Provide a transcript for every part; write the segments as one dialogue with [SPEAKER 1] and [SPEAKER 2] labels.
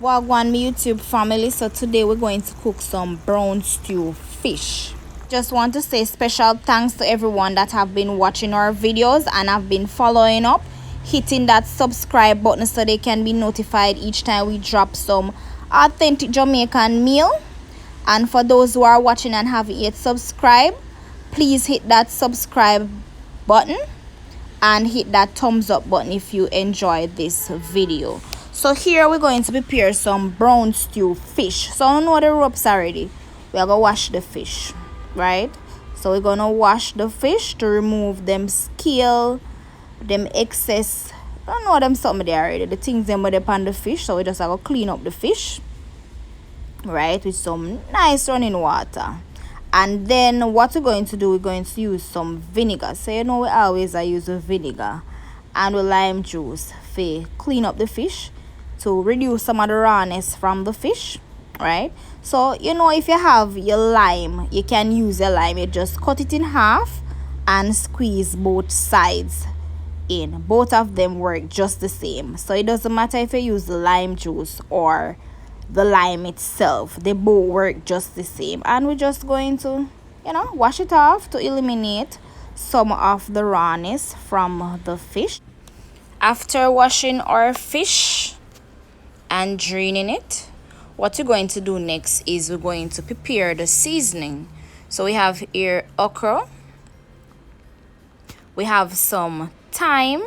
[SPEAKER 1] Wagwan me YouTube family, so today we're going to cook some brown stew fish. Just want to say special thanks to everyone that have been watching our videos and have been following up, hitting that subscribe button so they can be notified each time we drop some authentic Jamaican meal. And for those who are watching and haven't yet subscribed, please hit that subscribe button and hit that thumbs up button if you enjoyed this video. So here we're going to prepare some brown stew fish. So I know the ropes already. We are going to wash the fish, right? So we're going to wash the fish to remove them scale, them excess. I don't know them something there already. The things them were upon the fish. So we just have to clean up the fish, right, with some nice running water. And then what we're going to do, we're going to use some vinegar. So you know we always use a vinegar and with lime juice to clean up the fish, to reduce some of the rawness from the fish, right? So you know, if you have your lime, you can use your lime. You just cut it in half and squeeze both sides in. Both of them work just the same, so it doesn't matter if you use the lime juice or the lime itself, they both work just the same. And we're just going to, you know, wash it off to eliminate some of the rawness from the fish. After washing our fish and draining it, what we're going to do next is we're going to prepare the seasoning. So we have here okra, we have some thyme,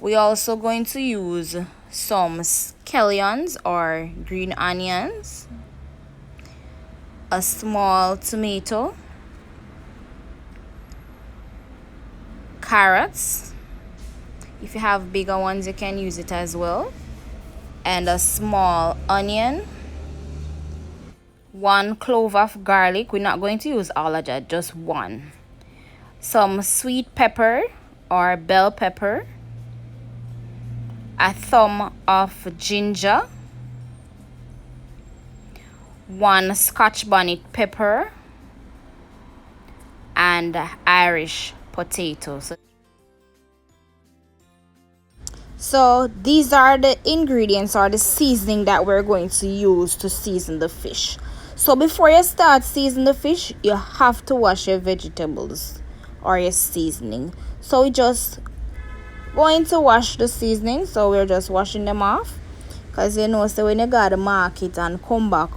[SPEAKER 1] we're also going to use some scallions or green onions, a small tomato, carrots, if you have bigger ones you can use it as well, and a small onion, 1 clove of garlic. We're not going to use all of that, just one. Some sweet pepper or bell pepper, a thumb of ginger, 1 Scotch bonnet pepper, and Irish potatoes. So these are the ingredients or the seasoning that we're going to use to season the fish. So before you start seasoning the fish, you have to wash your vegetables or your seasoning. So we just going to wash the seasoning, so we're just washing them off, because you know, so when you go to the market and come back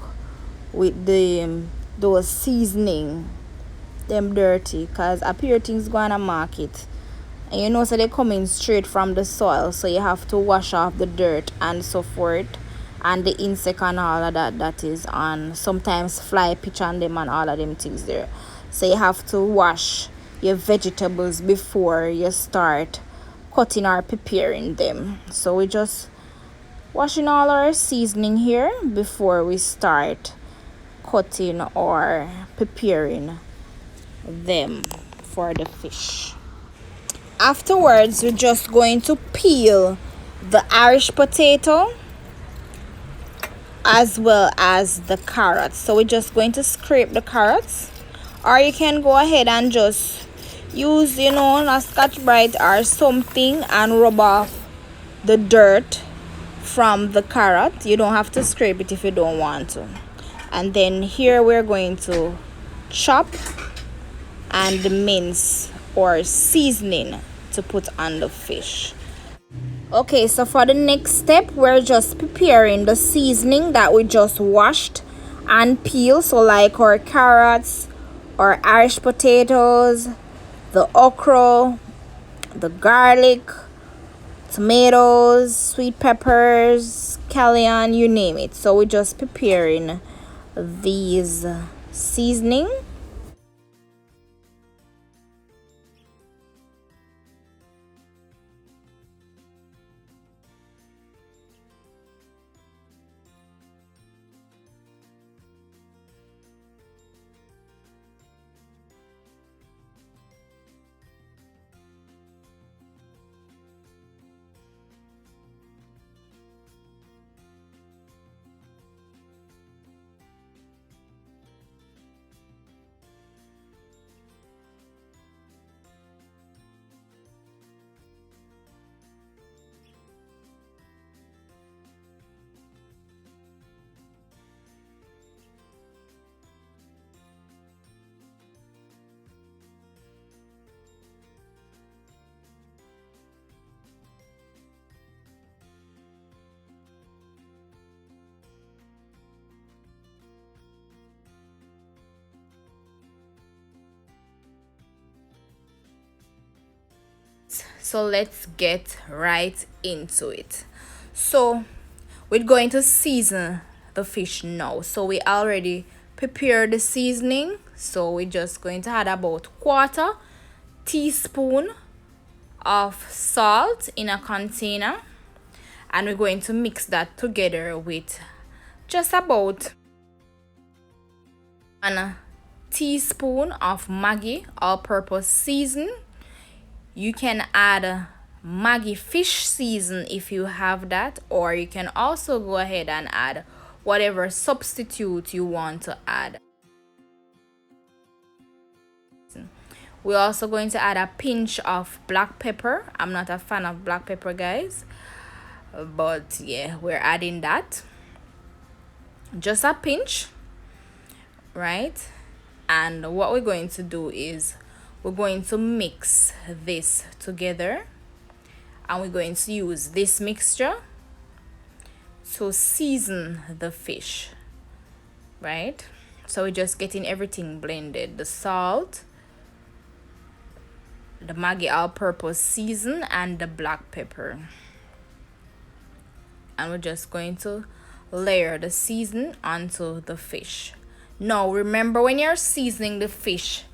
[SPEAKER 1] with the those seasoning, them dirty, because a pure things go on a market and you know, so they're coming straight from the soil, so you have to wash off the dirt and so forth, and the insect and all of that is on, sometimes fly pitch on them and all of them things there. So you have to wash your vegetables before you start cutting or preparing them. So we just washing all our seasoning here before we start cutting or preparing them for the fish. Afterwards, we're just going to peel the Irish potato as well as the carrots. So we're just going to scrape the carrots, or you can go ahead and just use, you know, a Scotch Brite or something and rub off the dirt from the carrot. You don't have to scrape it if you don't want to. And then here we're going to chop and mince or seasoning to put on the fish. Okay, so for the next step, we're just preparing the seasoning that we just washed and peeled. So like our carrots, our Irish potatoes, the okra, the garlic, tomatoes, sweet peppers, scallion, you name it. So we're just preparing these seasoning. So let's get right into it. So we're going to season the fish now. So we already prepared the seasoning, so we're just going to add about 1/4 teaspoon of salt in a container, and we're going to mix that together with just about 1 teaspoon of Maggi all-purpose season. You can add Maggi fish season if you have that, or you can also go ahead and add whatever substitute you want to add. We're also going to add a pinch of black pepper. I'm not a fan of black pepper, guys, but yeah, we're adding that, just a pinch, right? And what we're going to do is we're going to mix this together, and we're going to use this mixture to season the fish, right? So we're just getting everything blended, the salt, the Maggi all-purpose season, and the black pepper. And we're just going to layer the season onto the fish. Now remember, when you're seasoning the fish,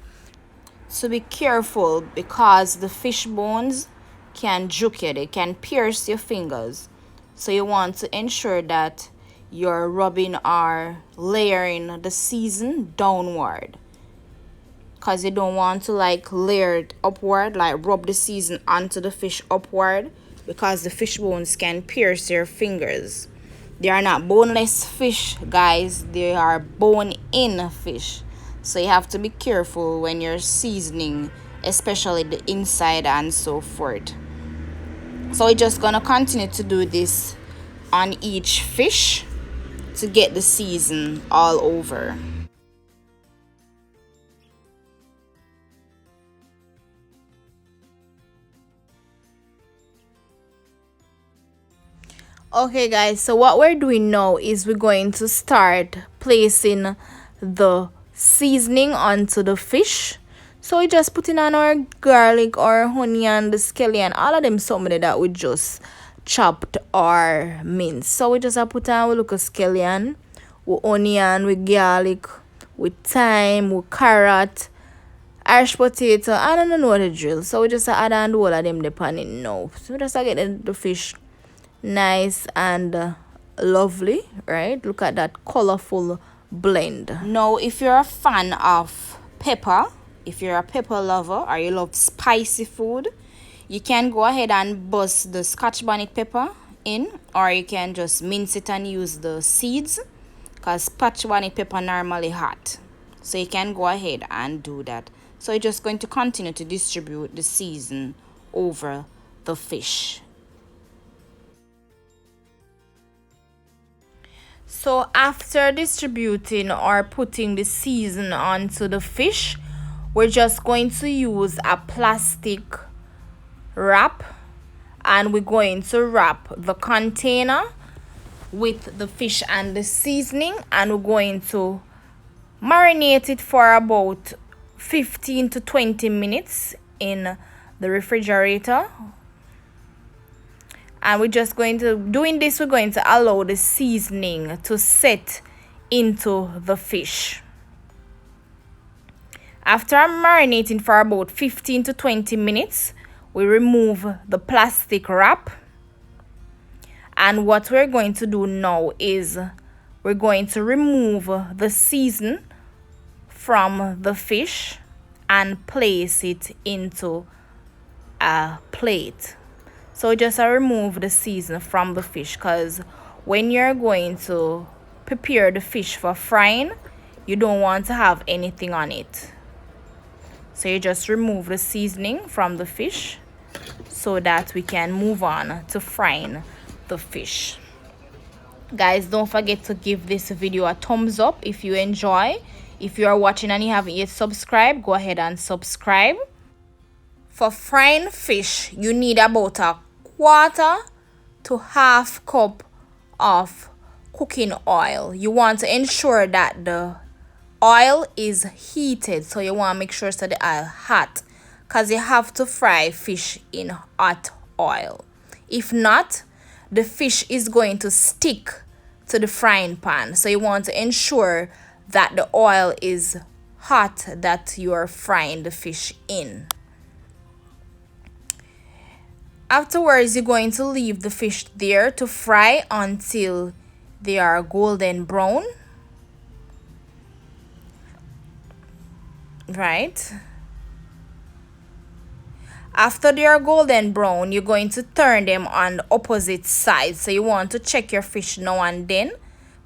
[SPEAKER 1] so be careful, because the fish bones can juke you, they can pierce your fingers. So you want to ensure that you're rubbing or layering the season downward, because you don't want to like layer it upward, like rub the season onto the fish upward, because the fish bones can pierce your fingers. They are not boneless fish, guys, they are bone-in fish. So you have to be careful when you're seasoning, especially the inside and so forth. So we're just gonna continue to do this on each fish to get the season all over. Okay guys, so what we're doing now is we're going to start placing the seasoning onto the fish. So we just putting on our garlic, our onion, the scallion, all of them something that we just chopped or minced. So we just put on, we look at scallion, with onion, with garlic, with thyme, with carrot, Irish potato. I don't know what the drill. So we just add on all of them depending now. So we just get the fish nice and lovely, right? Look at that colorful blend. Now if you're a fan of pepper, if you're a pepper lover or you love spicy food, you can go ahead and bust the Scotch bonnet pepper in, or you can just mince it and use the seeds, because Scotch bonnet pepper normally hot, so you can go ahead and do that. So you're just going to continue to distribute the season over the fish. So after distributing or putting the season onto the fish, we're just going to use a plastic wrap, and we're going to wrap the container with the fish and the seasoning, and we're going to marinate it for about 15 to 20 minutes in the refrigerator. And we're just going to, doing this, we're going to allow the seasoning to set into the fish. After marinating for about 15 to 20 minutes, we remove the plastic wrap. And what we're going to do now is we're going to remove the season from the fish and place it into a plate. So just remove the season from the fish, because when you're going to prepare the fish for frying, you don't want to have anything on it. So you just remove the seasoning from the fish so that we can move on to frying the fish. Guys, don't forget to give this video a thumbs up if you enjoy. If you are watching and you haven't yet subscribed, go ahead and subscribe. For frying fish, you need about a 1/4 to 1/2 cup of cooking oil. You want to ensure that the oil is heated, so you want to make sure so the oil hot, because you have to fry fish in hot oil. If not, the fish is going to stick to the frying pan. So you want to ensure that the oil is hot that you are frying the fish in. Afterwards, you're going to leave the fish there to fry until they are golden brown. Right? After they are golden brown, you're going to turn them on the opposite side. So you want to check your fish now and then,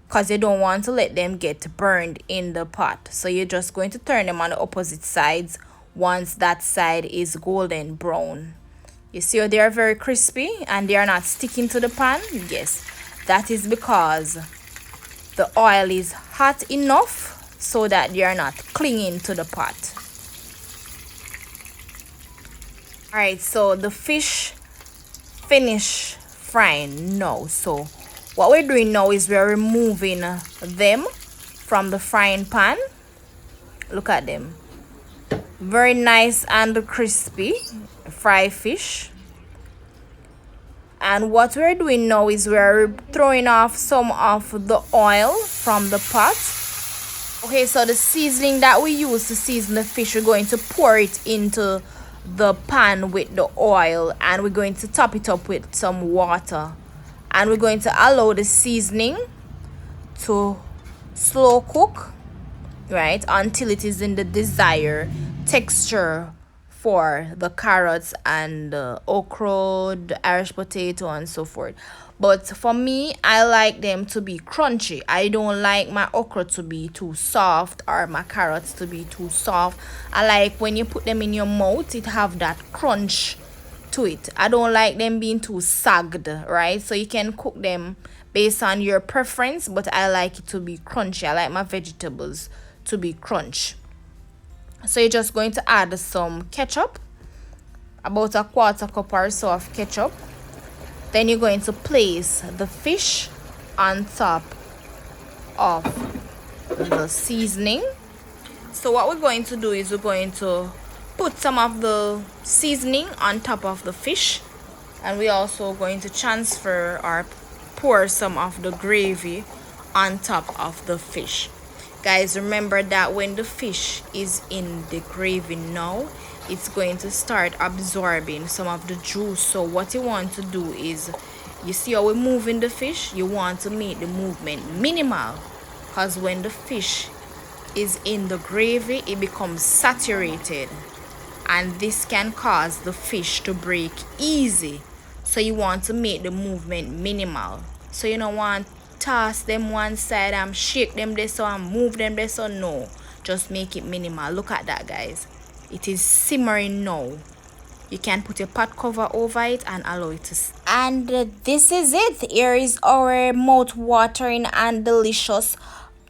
[SPEAKER 1] because you don't want to let them get burned in the pot. So you're just going to turn them on the opposite sides once that side is golden brown. You see how they are very crispy and they are not sticking to the pan? Yes, that is because the oil is hot enough so that they are not clinging to the pot. Alright, so the fish finish frying now. So what we're doing now is we're removing them from the frying pan. Look at them. Very nice and crispy fried fish. And what we're doing now is we're throwing off some of the oil from the pot. Okay, so the seasoning that we use to season the fish, we're going to pour it into the pan with the oil, and we're going to top it up with some water, and we're going to allow the seasoning to slow cook, right, until it is in the desired texture for the carrots and the okra, the Irish potato, and so forth. But for me, I like them to be crunchy. I don't like my okra to be too soft or my carrots to be too soft. I like when you put them in your mouth, it have that crunch to it. I don't like them being too sagged, right? So you can cook them based on your preference, but I like it to be crunchy. I like my vegetables to be crunch. So you're just going to add some ketchup, about a quarter cup or so of ketchup. Then you're going to place the fish on top of the seasoning. So what we're going to do is we're going to put some of the seasoning on top of the fish, and we're also going to transfer or pour some of the gravy on top of the fish. Guys, remember that when the fish is in the gravy now, it's going to start absorbing some of the juice. So what you want to do is, you see how we're moving the fish, you want to make the movement minimal, because when the fish is in the gravy, it becomes saturated, and this can cause the fish to break easy. So you want to make the movement minimal. So you don't want toss them one side and shake them this or move them this or no, just make it minimal. Look at that, guys, it is simmering now. You can put a pot cover over it and allow it to and this is it. Here is our mouth-watering and delicious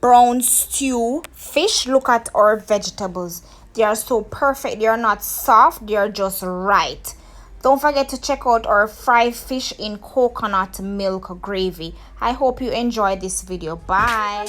[SPEAKER 1] brown stew fish. Look at our vegetables, they are so perfect. They are not soft, they are just right. Don't forget to check out our fried fish in coconut milk gravy. I hope you enjoyed this video. Bye.